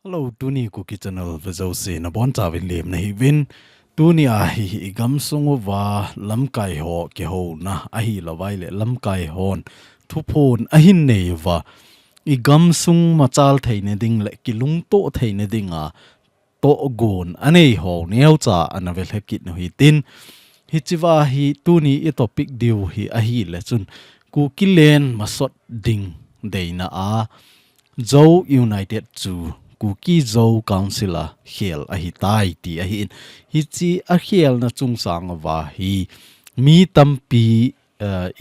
Hello, Tuni Cookie Channel Vizose na bon chawin lem na hivin Tuni a hi gam sungu wa lam kai ho ke ho na a hi lawai le lam kai hon thu phon a hin nei wa I gam sung ma chal theine ding le ki lung to theine ding a to gon anei ho neu cha anavel hekit no hi tin hi chiwa hi Tuni I topic diu hi a hi le chun ku kilen masot ding deina a Zo United chu Kuki Zo Councilor Hiel a hi tai ti a hi hi chi a hiel na chung sang wa hi mi tampi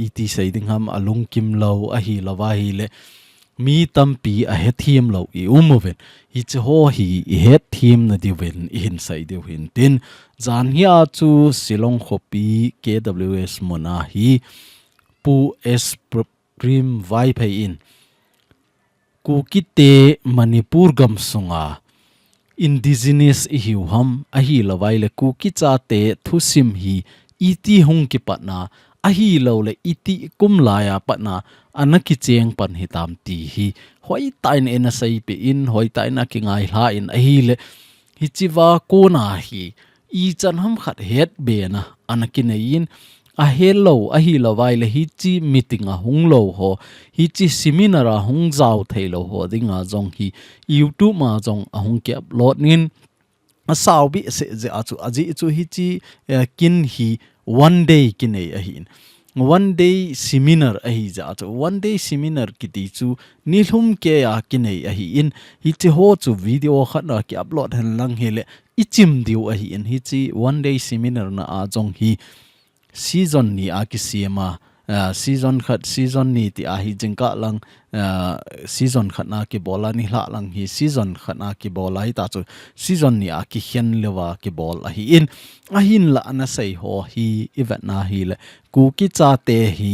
iti sei ding ham alung kim lo a hi lawa hi le mi tampi a he thim lo I umoven hi chi ho hi I he thim na diwen I hin sai diu hin tin zan hia chu silong khopi KWS mona hi pu es prim vai phai in Kukite Manipur gam sunga indigenous ihiuham ahi lawai le kukicha te thusim hi iti hung ki patna ahi lo le iti kumlaya patna anaki cheng pan hitam ti hi hoi tain ena sai pe in hoi tain na ki ngai hla in ahi le hi chiwa kona hi I chan ham khat het be na anaki nein a hello a hi lawai le hi chi meeting a hung lo ho hi chi seminar a hung zau thailo ho dinga jong hi YouTube ma jong a hung ke upload nin a saw bi se je achu aji chu hi chi kin hi one day kinai a hin one day seminar a hi ja chu one day seminar ki ti chu nilhum ke ya kinai a hi in hi chi ho chu video khana ki upload han lang hele ichim diu a hi in hi chi one day seminar na a jong hi season ni a ki siama season ni ti a hi jingka lang season khatna ki bola ni hla lang hi season khatna ki bola hi ta chu season ni a ki hian lewa ki bol a hi in a hin la na sei ho hi event na hi le ku ki cha te hi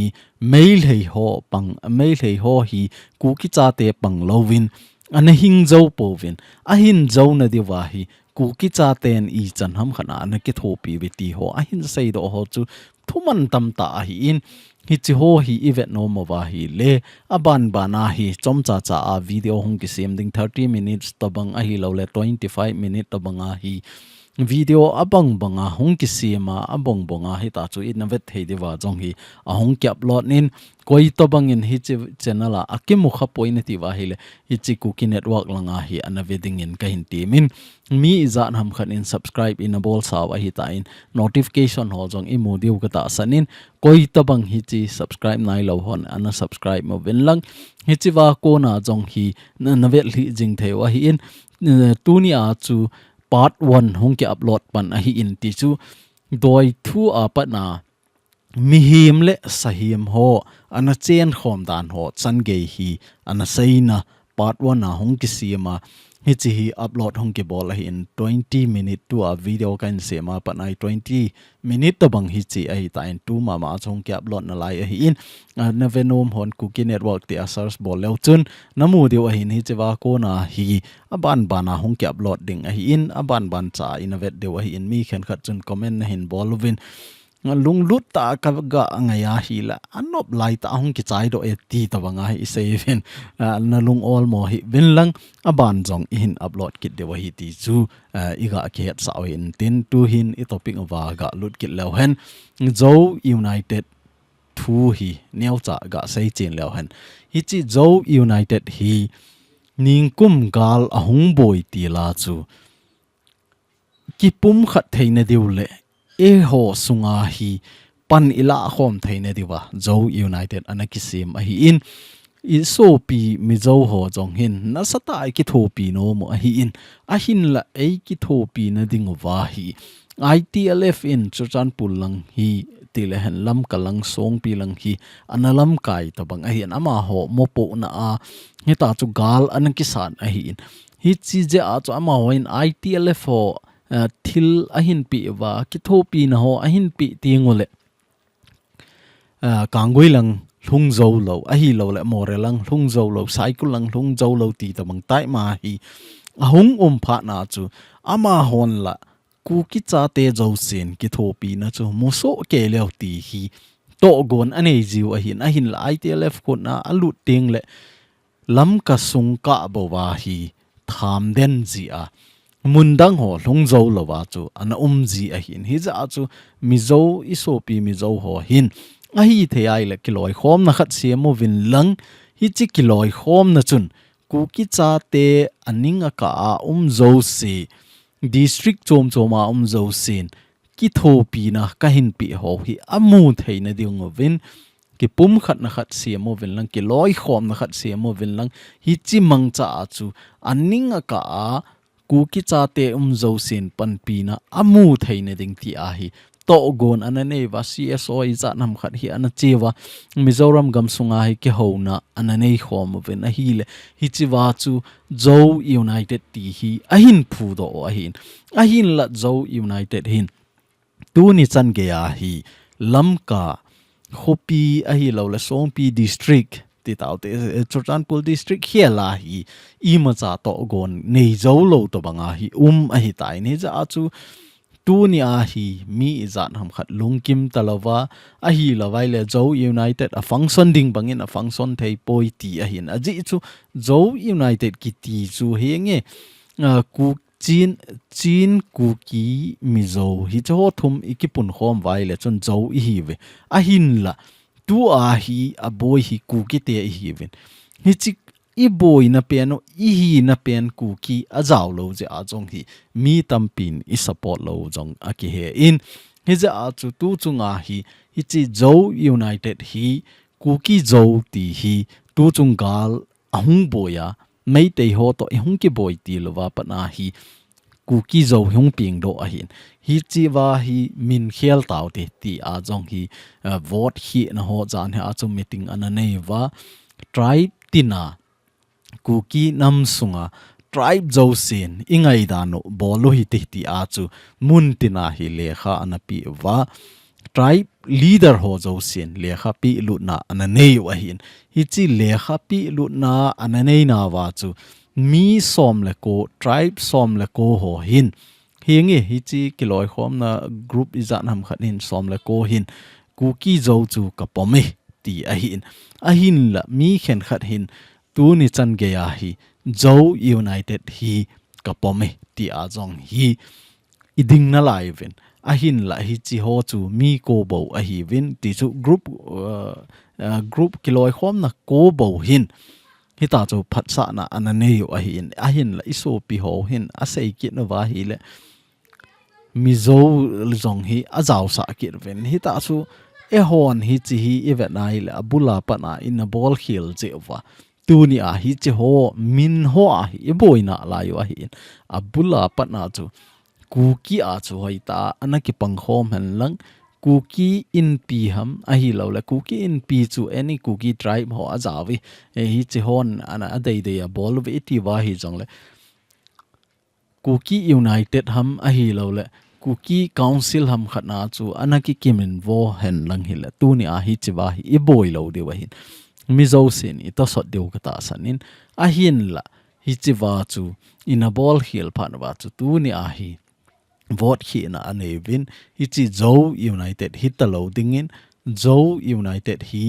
mail hei ho pang mail hei ho hi ku ki cha te pang lovin ana hing zo povin a hin zo na diwa hi Kuki cha ten I chan ham khana na ki thopi veti ho a hin sei do ho chu thuman tam ta hi in hi chi ho hi event no ma wa hi le aban bana hi chom cha cha a video hong ki sem ding 30 minutes to bang a hi lo le 25 minutes to banga hi video abang banga hong ki sema abong bonga hi ta chu in vet thei dewa jong hi a hong ki upload nin koi to bangin hi channel a akimu kha point ti wa hi le hi chi Kuki network langa hi ana wedding in ka hin timin mi izan ham khan in subscribe in a bol saw hi ta in notification ho jong I modiu ka ta sanin koi to bang hi chi subscribe nai lo hon ana subscribe mo wen lang hi chi wa ko na jong hi na vel hi jing thei wa hi in Tuni a chu part 1 hong ki upload pan a hi in ti chu doi thu a pa na mi him le sahim ho ana chen khom dan ho chan ge hi ana seina part 1 na hong ki sima hi chi hi upload hong ki bol hi in 20 minute to a video kan sema pa nai 20 minute to bang hi chi ai ta in tu ma chong ki upload na lai hi in na venom hon Kuki network ti asars bol leu chun namu dio hi ni chewa ko na hi aban bana hong ki upload ding hi in aban ban cha in vet deu hi in mi khen khat chun comment na hin bolvin lung lut ta ka ga ngaya hi la anop lai ta hong ki chai do e ti ta wanga hi seven na lung all mo hi bin lang aban jong in upload kit de wa hi ti chu iga ke het sa in tin tu hin I topic wa ga lut kit lew hen zo United 2 hi neu cha ga sei chin lew hen hi chi zo United hi ning kum gal ahung boy ti la chu ki pum khat theina diu le e ho sunga hi pan ila khom theine diwa zo United anaki sim a hi in I so pi mi zo ho jong hin na sata ai ki thopi no mo a hi in a hin la ei ki thopi na ding wa hi ITLF in chuchan pulang hi tile hen lam kalang song pi lang hi analam kai to bang a hi ama ho mo po na a hi ta chu gal anaki san a hi in hi chi je a chu ama ho in ITLF ho thil ahin pi wa ki thopi na ho ahin pi tingole kangoi lang lung zo lo ahi lo le more lang lung zo lo cycle lang lung zo lo ti ta bang tai ma hi ahung pha na chu ama hon la ku ki cha te zo sin ki thopi na chu mo so ke leo ti hi to gon ane jiu ahin la ITLF ko na alu ting le lam ka sung ka bo wa hi tham den ji a mundang ho lungzo lowa chu an ji a hin hi za chu mizo isopi mizo ho hin a hi thei le kiloi khom na khat siamo vin lang hi chi kiloi khom na chun ku ki cha te aninga ka zo se district chom choma zo sin ki tho pi na ka hin pi ho hi amu thei na ding vin ki pum khat na khat siamo vin lang ki loi khom na khat siamo vin lang hi chi mang cha chu aninga ka ku ki cha te zo sin pan pi na amu thei na ding ti a hi to gon anane wa CSO za nam khat hi ana chewa Mizoram gam sunga hi ke hona anane khom ven a hi le hi chiwa chu zo united ti hi ahin phu do ahin la zo united hin tu ni chan ge ya hi lamka khopi a hi lo la songpi district ti tau te Churchanpur district hiala hi I ma cha to gon nei zo lo to banga hi a hi tai ni za chu tu ni a hi mi izan ham khat lungkim talawa a hi lawai le zo united a function ding bangin a function thei poi ti a hin a ji chu zo united ki ti chu henge ku chin ku ki mizo hi cho thum ikipun khom vai le chon zo hi ve a hin la tu a hi a boy hi ku ki te hi ven hi chi I boy na piano I hi na pian ku ki a zaw lo je a jong hi mi tampin I support lo jong a ki he in hi ja a chu tu chunga hi chi zo united hi ku ki zo ti hi tu chung gal ahung boya mei te ho to hung ki boy ti lo wa pa na hi ku ki zo hung ping do a hin hi chi wa hi min khel taw te ti a jong hi vote hi na ho jan ha chu meeting ana nei wa tribe tina kuki nam sunga tribe zo sin ingai dano bolo hi ti a chu mun tina hi lekha anapi wa tribe leader ho zo sin lekha pi lu na ananei wa hin hi chi lekha pi lu na ananei na wa chu mi som le ko tribe som le ko ho hin hingi hi chi kiloi khom na group izan ham khat hin som le ko hin kuki zo chu kapomi ti a hin la mi khen khat hin tu ni chan ge ya hi zo united hi kapome ti a jong hi iding na lai ven a hin la hi chi ho chu mi ko bo a hi vin ti chu group kiloi khom na ko bo hin hi ta chu phat sa na anane yo a hin la iso pi ho hin a sei ki na wa hi le mi zo jong hi a zaw sa ki ven hi ta chu e hon hi chi hi event na hi le abula pa na in a ball khil je wa tu ni a hi che ho min ho a hi boina la yo hi abula patna chu ku ki a chu hoi ta anaki pangkhom han lang ku ki in pi ham a hi lo la ku ki in pi chu any ku ki tribe ho a jawi e hi che hon ana adei de a bol ve ti wa hi jong le ku ki united ham a hi lo le ku ki council ham khatna chu anaki kimin vo hen lang hi la tu ni a hi che wa hi boi lo de wa hin mizo sin ito sot deu kata sanin ahin la hi chiwa chu in a ball hill phan wa chu tu ni a hi vote hi na anevin hi chi zo united hitalo dingin zo united hi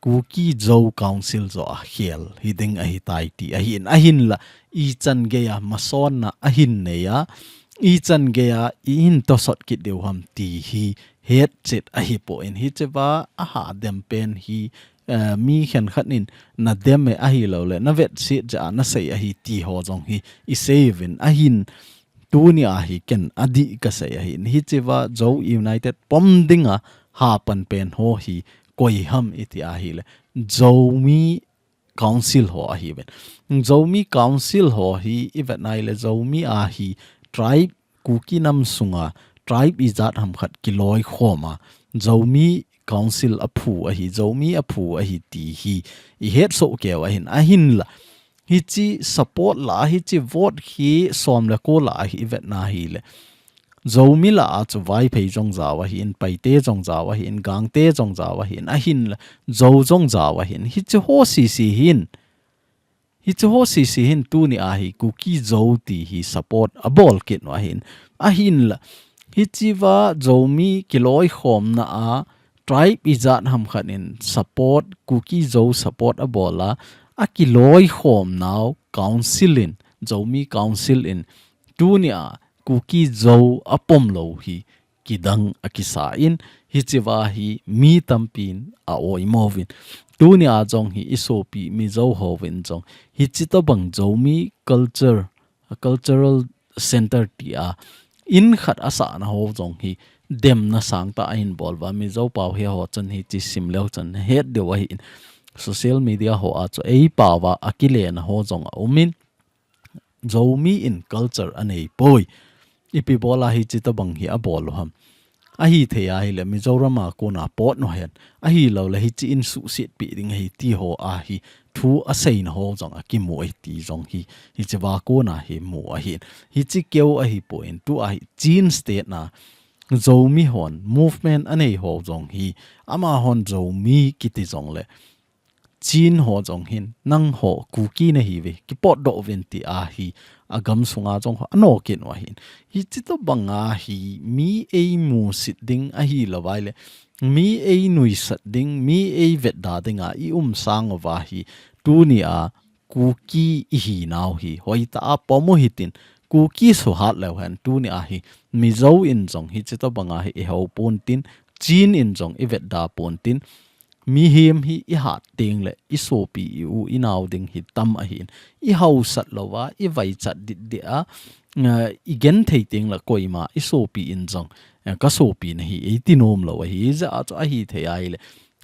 kuki zo council zo a hiel hi ding a hi tai ti ahin la I chan ge ya mason na ahin ne ya I chan ge ya in to sot ki deu ham ti hi het chet a hi po in hi chewa a ha dem pen hi mi khen khanin na dem me a hi lo le na vet si ja na sei a hi ti ho jong hi I seven a hin tu ni a hi ken adi ka sei a hi chewa zo united pom dinga ha pan pen ho hi koi ham iti a hi le zo mi council ho a hi ben zo mi council ho hi event nai le zo mi a hi tribe kuki nam sunga tribe izat ham khat kiloi khoma zo mi council aphu a hi zomi aphu a hi ti hi I het so ke wa hin a hin la hi chi support la hi chi vote hi som la ko la hi vet na hi le zomi la a chu vai phei jong za wa hin pai te jong za wa hin gang te jong za wa hin a hin la zo jong za wa hin hi chi ho si hin tu ni a hi ku ki zo ti hi support a bol kit wa hin a hin la hi chi wa zomi kiloi khom na a tribe izat ham khanin support kuki zo support a bola a kiloi khom now councilin zomi council in tunia kuki zo apom lo hi kidang akisa in hi chiwa hi mi tampin a oimovin tunia jong hi isopi mi zo hovin jong hi chitabang zomi cultural center tia in khat asa na ho jong hi dem na sang ta in bolwa mi zo pau he ho chan hi chi sim leo chan het de wa hi social media ho a cho ei pawa akile na ho jong umin zomi in culture anei poi ipi bola hi chita bang hi a bol ham a hi theya hi le mizorama ko na pot no hen a hi lo le hi chi in su sit pi ding hi ti ho a hi thu a sei na ho jong a ki mo ti jong hi chewa ko na hi mo a hi chi keu a hi point tu a hi chin state na zomi hon movement anei ho jong hi ama hon zomi kiti jong le chin ho jong hin nang ho kuki na hi ve ki pot do venti a hi agam sunga jong ho ano kin wa hin hi chito banga hi mi ei mu sit ding a hi lawai le mi ei nui sat ding mi ei vet da dinga i sang wa hi tu ni a kuki hi naw hi hoi ta pomo hitin kuki so hat le han tu ni a hi mi zo in jong hi chito banga hi e ho pon tin chin in jong i vet da pon tin mi him hi i hat ting le i sopi u inaw ding hi tam a hin i hau sat lowa i vai chat di a i gen thei ting la koima i sopi in jong ka sopi na hi e tinom lo hi za a hi thei ai le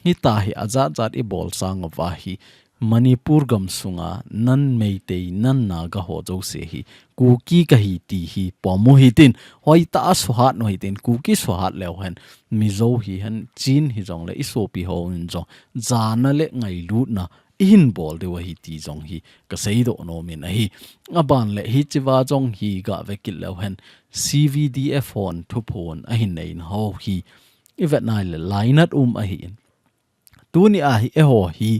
hi ta hi aza zat i bol sang wa hi Manipur gam sunga nan meitei nan naga ho jo se hi kuki ka hi ti hi pomo hitin hoi ta suhat no hitin kuki suhat lew han mizo hi han chin hi jong le isopi ho in jong zana le ngai lu na in bol de wa hi ti jong hi ka sei do no min a hi aban le hi chiwa jong hi ga vekil lew han CVDF on thu phon a hin nei ho hi ivet nai le lainat a hi tu ni a hi e ho hi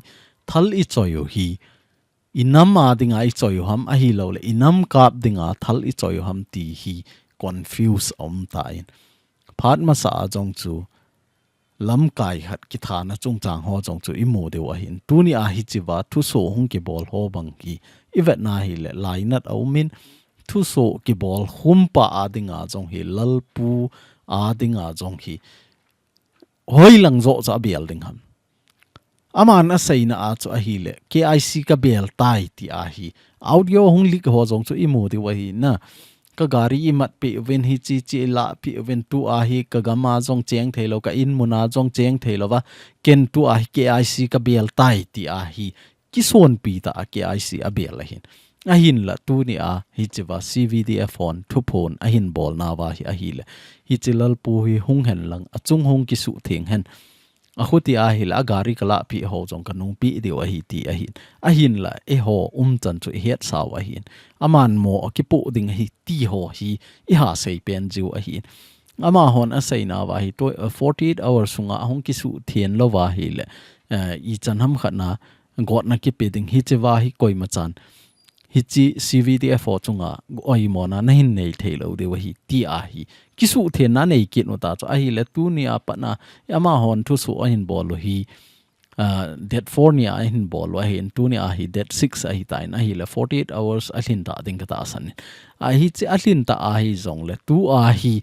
thal i choyo hi inam a dinga i choyo ham a hi lo le inam kap dinga thal i choyo ham ti hi confuse ta in phat ma sa jong chu lam kai hat ki thana chung chang ho jong chu i mo de wa hin tu ni a hi chiwa thu so hung ki bol ho bang ki ivet na hi le lainat au min thu so ki bol hum pa a dinga jong hi lalpu a dinga jong hi hoi lang zo cha bial ding ham aman a sei na a chu a hi le KIC ka bel tai ti a hi audio hung lik ho jong chu i mu ti wa hi na ka gari i mat pi ven hi chi la pi ven tu a hi ka gama jong cheng thelo ka in muna jong cheng thelo wa ken tu a hi KIC ka bel tai ti a hi ki son pi ta KIC a bel la hin a hin la tu ni a hi chiwa CVDF on thu phon a hin bol na wa hi a hi le hi chilal pu hi hung hen lang a chung hung ki su theng hen a khuti a hil a gari kala pi ho jong kanung pi de wa hi ti a hin la e ho chan chu hiat saw a hin aman mo ki pu ding hi ti ho hi i ha sei pen ju a hin ama hon a sei na wa hi to 48 hours sunga hong ki su thien lo wa hi le i chan ham khana got na ki pe ding hi che wa hi koi ma chan hi chi CVDF chunga oi mo na hin nei thelo de wa hi ti a hi kisu the na nei kit no ta cho a hi le tu ni a pa na ama hon thu su a hin bol hi that 4 ni a hin bol wa hin tu ni a hi that 6 a hi ta na hi le 48 hours a hin ta ding ka ta san a hi chi a hin ta a hi zong le tu a hi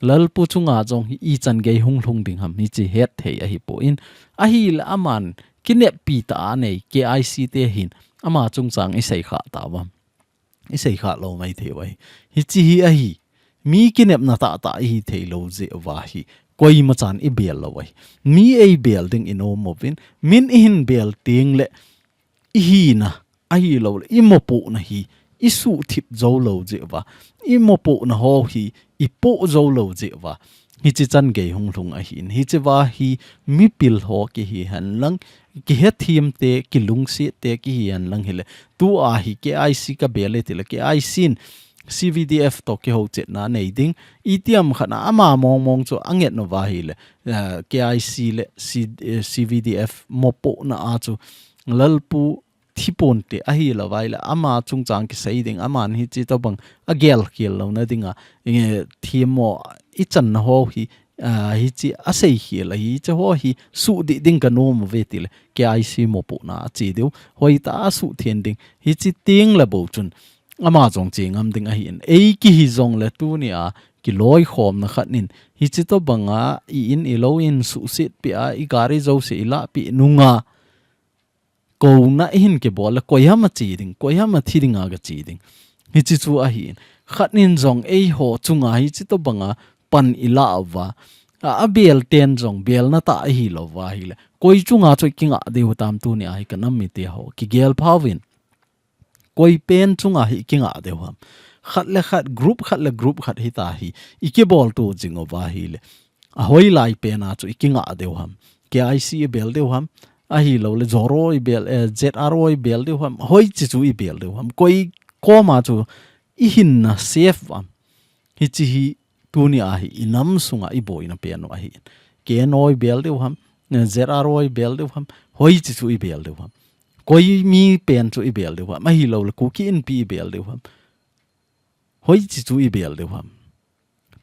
lal pu chunga jong hi i chan ge hung lung ding ham ni chi het thei a hi po in a hi la aman kinep pi ta nei KIC te hin ama chung chang i sei kha ta wa i sei kha lo mai the wai hi chi hi a hi mi kinep na ta hi the lo je wa hi koi ma chan i bel lo wai mi ei building in o movin min in bel ting le i hi na a hi lo i mo pu na hi i su thip zo lo je wa i mo pu na ho hi i po zo lo je wa hi chi chan ge hung lung a hin hi che wa hi mi pil ho ki hi han lang ki he thim te ki lung si te ki hian lang hile tu a hi KIC ka bele te ke ai sin CVDF to ki ho chet na nei ding itiam khana ama mong chu anget no wa hi le KIC le CVDF mopo na a chu lalpu thipon te a hi la wai la ama chung chang ki sei ding aman hi chi to bang a gel kiel lo na dinga thimo i chan na ho hi hi chi a sei hi la hi che ho hi su di ding ka nom ve ti le KIC mo pu na chi deu hoi ta su thien ding hi chi ting la bo chun ama jong chi ngam ding a hin ei ki hi jong le tu ni a Kiloi Khom na khanin hi chi to banga I in I lo in su sit pi a I gari zo se ila pi nunga ko na hin ke bol ko yama chi ding ko yama thi ding aga chi ding hi chi chu a hin khanin jong ei ho chunga hi chi to banga pan ila awa a bel ten jong bel na ta hi lo wa hi le koi chunga choi kinga deu tam tu ni ai kanam mi te ho ki gel phawin koi pen chunga hi kinga deu ham khat le khat group khat hi ta hi ike bol tu jingo wa hi le a hoi lai pe na chu ikinga deu ham ke I see bel deu ham a hi lo le zoro I bel zro I bel deu ham hoi chi chu I bel deu ham koi ko ma chu I hin na safe am hi chi hi tu ni a hi inam sunga I boy na pe no a hi ke noi bel deu ham zro I bel deu ham hoi chi chu I bel deu ham koi mi pen chu I bel deu ham a hi lo le ku ki in pi bel deu ham hoi chi chu I bel deu ham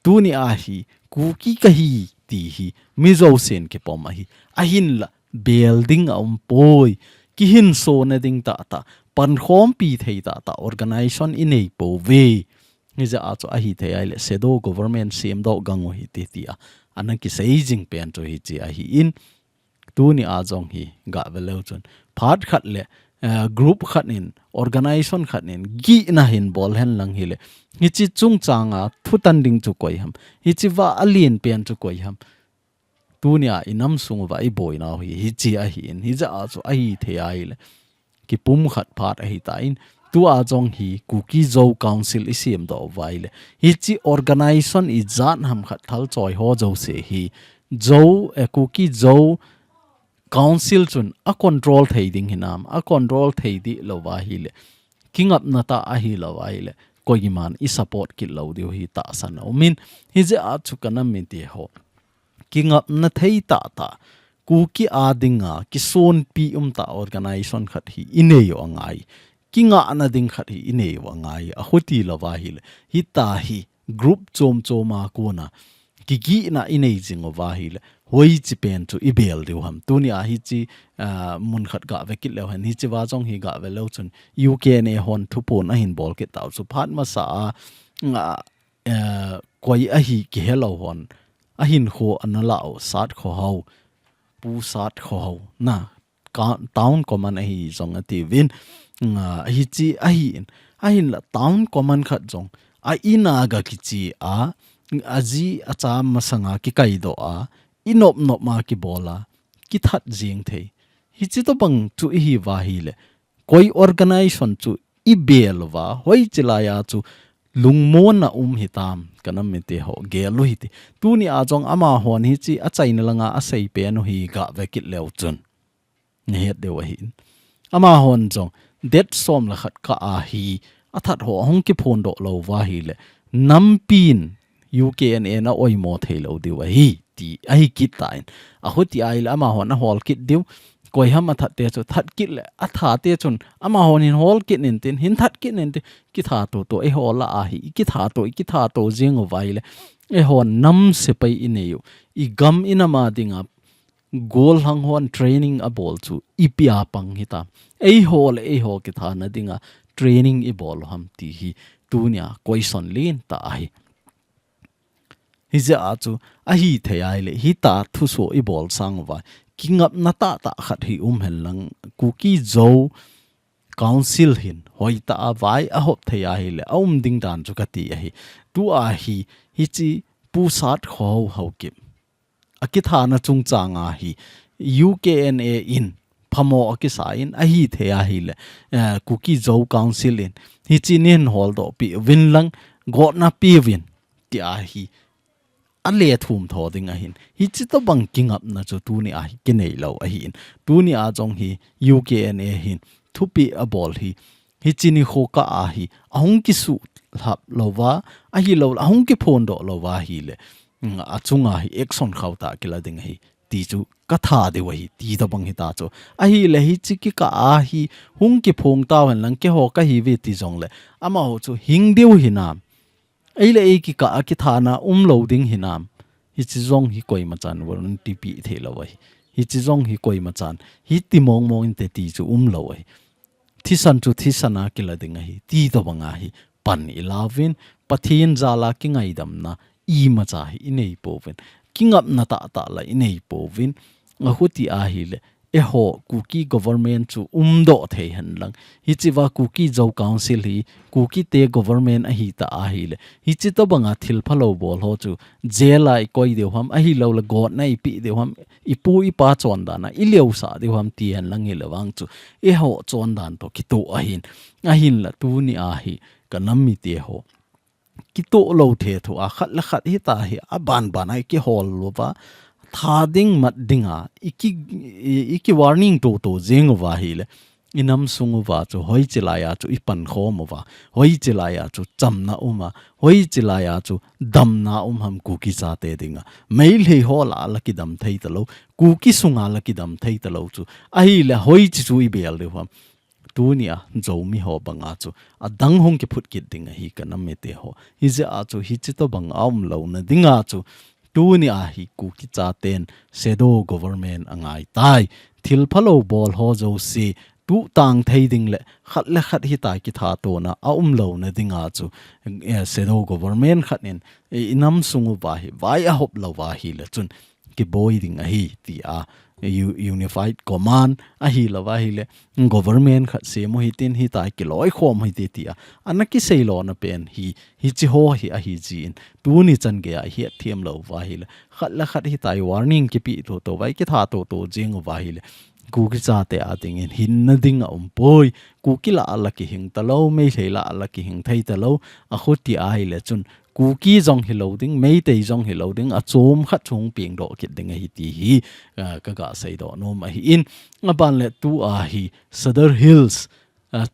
tu ni a hi ku ki ka hi ti hi mi zo sen ke pom a hi a hin la building a poi ki hin so na ding ta pan khom pi thei ta organization in ei po ve ni za a chu a hi thei ai le sedo government sim do gango hi ti ti a anan ki sei jing pen to hi chi a hi in tu ni a jong hi ga velo chun phat khat le group khat in organization khat in gi na hin bol hen lang hi le hi chi chung changa thutan ding chu koi ham hi chi wa alien pen chu koi ham tu nia inam sung wa I boy na hi chi a hi in hi za a chu a hi the ai le ki pum khat phat a hi ta in tu a jong hi ku ki zo council I sim do vai le hi chi organization I zan ham khat thal choi ho zo se hi zo ku ki zo council chun a control thei ding hinam a control thei di lo wa hi le king up na ta a hi lo wa hi le ko gi man I support ki lo dio hi ta san o min hi je a chu kana min ti ho king up na thei ta ku ki a dinga ki son pi ta organization khat hi ine yo angai kinga na ding khat hi ine yo angai a hoti lo wa hi le hi ta hi group chom choma ko na ki gi na ine jing wa hi le hoi chi pen chu I bel deu ham tu ni a hi chi mun khat ga ve kit le han hi chi wa jong hi ga ve lo chun UK ne hon thu pon a hin bol ke taw chu phat ma sa koi a hi ki hello hon a hin kho anala sat kho hau pu sat kho hau na town common a hi jong ati win hi chi a hin la town common khat jong a ina ga ki chi a aji acha masanga ki kai do a inop nop ma ki bola ki that jing thei hi chi to bang chu hi wa hi le koi organization chu I bel wa hoi chila ya chu lungmon na hitam kanam me te ho gelu hi ti tu ni a jong ama hon hi chi a chaina langa a sei pe no hi ga vekit leu chun ni het de wa hi ama hon jong det som la khat ka a hi a that ho hong ki phon do lo wa hi le nampin UKNA na oi mo thei lo di wa hi ti ai kit tain a huti ai la ama hon a hol kit diu koi ham a that te chu that kit le a tha te chun ama hon in hol kit nin tin hin that kit nin ki tha to e hol la a hi ki tha to jing vai le e hon nam se pai ineu I gam inama dinga goal hang hon training a bol chu ipia pang hita e ho ki tha na dinga training I bol ham ti hi tunia question lin ta hi hi ja a chu a hi the ai le hi ta thu so I bol sang wa king up na ta khat hi hel lang ku ki zo council hin hoi ta vai a hop the ai le ding dan chu ka ti hi tu a hi chi pu sat kho ho ki akitha na chung changa hi UKNA in phamo akisa in a hi the a hi le ku ki zo council in hi chi nin hol do pi win lang go na pi win ti a hi ale thum tho ding a hin hi chi to bang king up na chu tu ni a hi ke nei lo a hin tu ni a jong hi UKNA hin thu pi a bol hi chi ni kho ka a hi ahong ki su lap lo wa a hi lo ahong ki phon do lo wa hi le a chunga hi action khauta kila ding hi ti chu ka tha de wa hi ti to bang hi ta chu a hi le hi chi ki ka a hi hung ki phong ta han lang ke ho ka hi ve ti jong le ama ho chu hing deu hi nam eile e ki ka ki thana loading hinam hi chi zong hi koi ma chan won TP the lo hi chi zong hi koi ma chan hi ti mong in te ti chu lo hi thisan chu thisana kila dinga hi ti to banga hi pan ilavin pathin zala ki ngai dam na I ma cha hi inei povin kingap na ta la inei povin a huti a hi le e ho kuki government chu do thei han lang hi chiwa kuki zo council hi kuki te government a hi ta a hi le hi chi to banga thil phalo bol ho chu jelai koi deu ham a hi lo la god na I pi deu ham I pu I pa chon da na I leu sa deu ham ti han lang hi lawang chu e ho chon dan to ki to a hin la tu ni a hi kanam mi te ho ki to lo the thu a khat la khat hi ta hi a ban ai ki hol lo ba tha ding mat dinga iki warning to jeng wa hi le inam sung wa chu hoi chilaya chu ipan khom wa hoi chilaya chu chamna uma hoi chilaya chu damna ham ku ki cha te dinga mail he hola la ki dam thei ta lo ku ki sunga la ki dam thei ta lo chu ai le hoi chi chu I bel de ham tunia zomi ho banga chu adang hong ki phut kit dinga hi kanam me te ho hi je a chu hi chi to bang lo na dinga chu tunia hi ku ki cha ten sedo government angai tai thil phalo bol ho zo si tu tang thei ding le khat hi tai ki tha to na lo na dinga chu sedo government khat nen inam sungu ba hi vai a hop lo wa hi le chun ki boy ding a hi ti a unified command a hi lawa hi le government khat se mo hitin hi tai Kiloi Khom hi ti a anaki seilo na pen hi chi ho hi a hi jin tu ni chan ge a hi thiam lo wa hi le khat hi tai warning ki pi to vai ki tha to jing wa hi le ku ki cha te a ting in hin na ding a poi ku ki la ala ki hing ta lo me thela ala ki hing thei ta lo a khuti a hi le chun ku ki jong hi lo ding mei te jong hi lo ding a chom khat chung ping do ki ding hi ti hi ka ga sei do no ma hi in aban le tu a hi Sadar Hills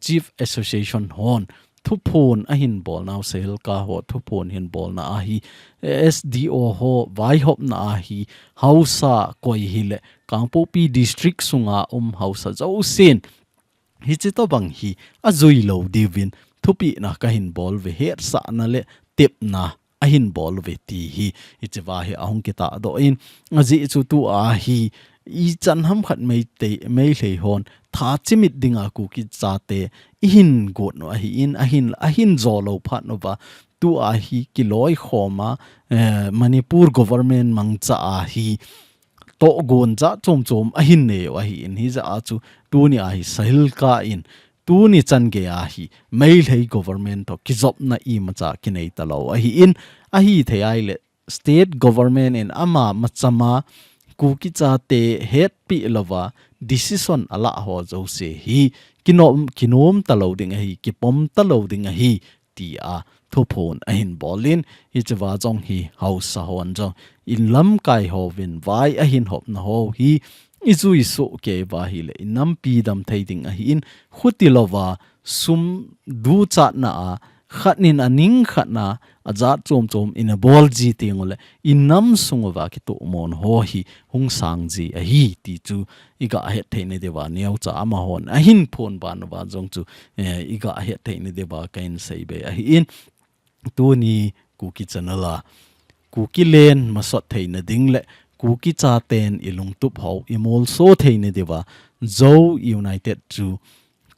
Chief Association hon thu phone a hin bol naw sel ka ho thu phone hin bol na a hi SDO ho vai hop na a hi hausa koi hi le Kangpo Pi district sunga hausa zo sin hi chi to bang hi a zui lo divin thupi na ka hin bol ve het sa na le tip na a hin bol ve ti hi chi wa hi ahong ki ta do in aji chu tu a hi I chan ham khat mei hlei hon tha chimit dinga ku ki cha te hin got no a hin zo lo phat no ba tu a hi Kiloi Khoma Manipur government mangcha a hi to gon cha chom a hin ne wa hi in hi za a chu tu ni a hi sahil ka in tu ni chan ge a hi mail hei government to ki job na I ma cha ki nei ta lo a hi in a hi the ai le state government in ama machama ku ki cha te het pi lova decision ala ho zo se hi kinom ta lo ding a hi ki pom ta lo ding a hi ti a thu phone a hin bolin hi chawa jong hi house hon jong in lam kai ho win vai a hin hop na ho hi izui so ke ba hi le inam pi dam thei ding a hi in khuti lova sum du cha na a khatnin aning khatna aza chom in a bol ji tingole inam sungwa ki to mon ho hi hung sang ji a hi ti chu iga het theine dewa neu cha ama hon a hin phone ban wa jong chu iga het theine dewa kain sei be a hi in tu ni ku ki chanala ku ki len ma sot theine ding le ku ki cha ten ilung tup ho imol so theine dewa zo united chu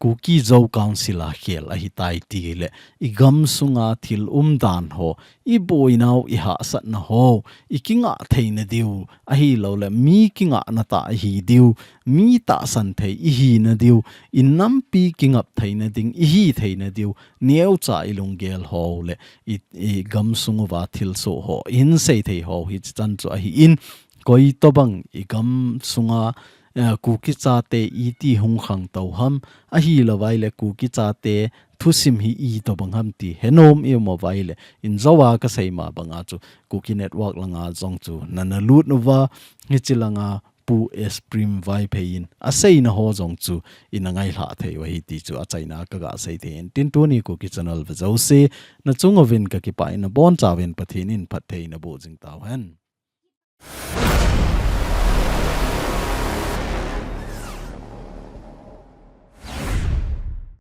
Kuki zo council a khel a hitai ti le igam sunga thil dan ho I boinaw I ha sat na ho ikinga theina diu a hi lo le mi kinga na ta hi diu mi ta san thei I hi na diu innam pi kingap theina ding I hi theina diu neu cha ilung gel ho le I gam sunga wa thil so ho in sei thei ho hi chan chu a hi in koi to bang igam sunga kuki cha te ti hung khang to ham a hi lawai le kuki cha te thusim hi to bang ham ti henom e mobile in zawa ka seima banga chu kuki network langa jong chu nana lut nova hi chilanga pu esprim vai pein a sei na ho jong chu in ngai hla thei wa hi ti chu a chaina ka ga sei te tin tu ni kuki channel va zo se na chung ovin ka ki pa in bon chawen pathin in phat thei na bo jing taw han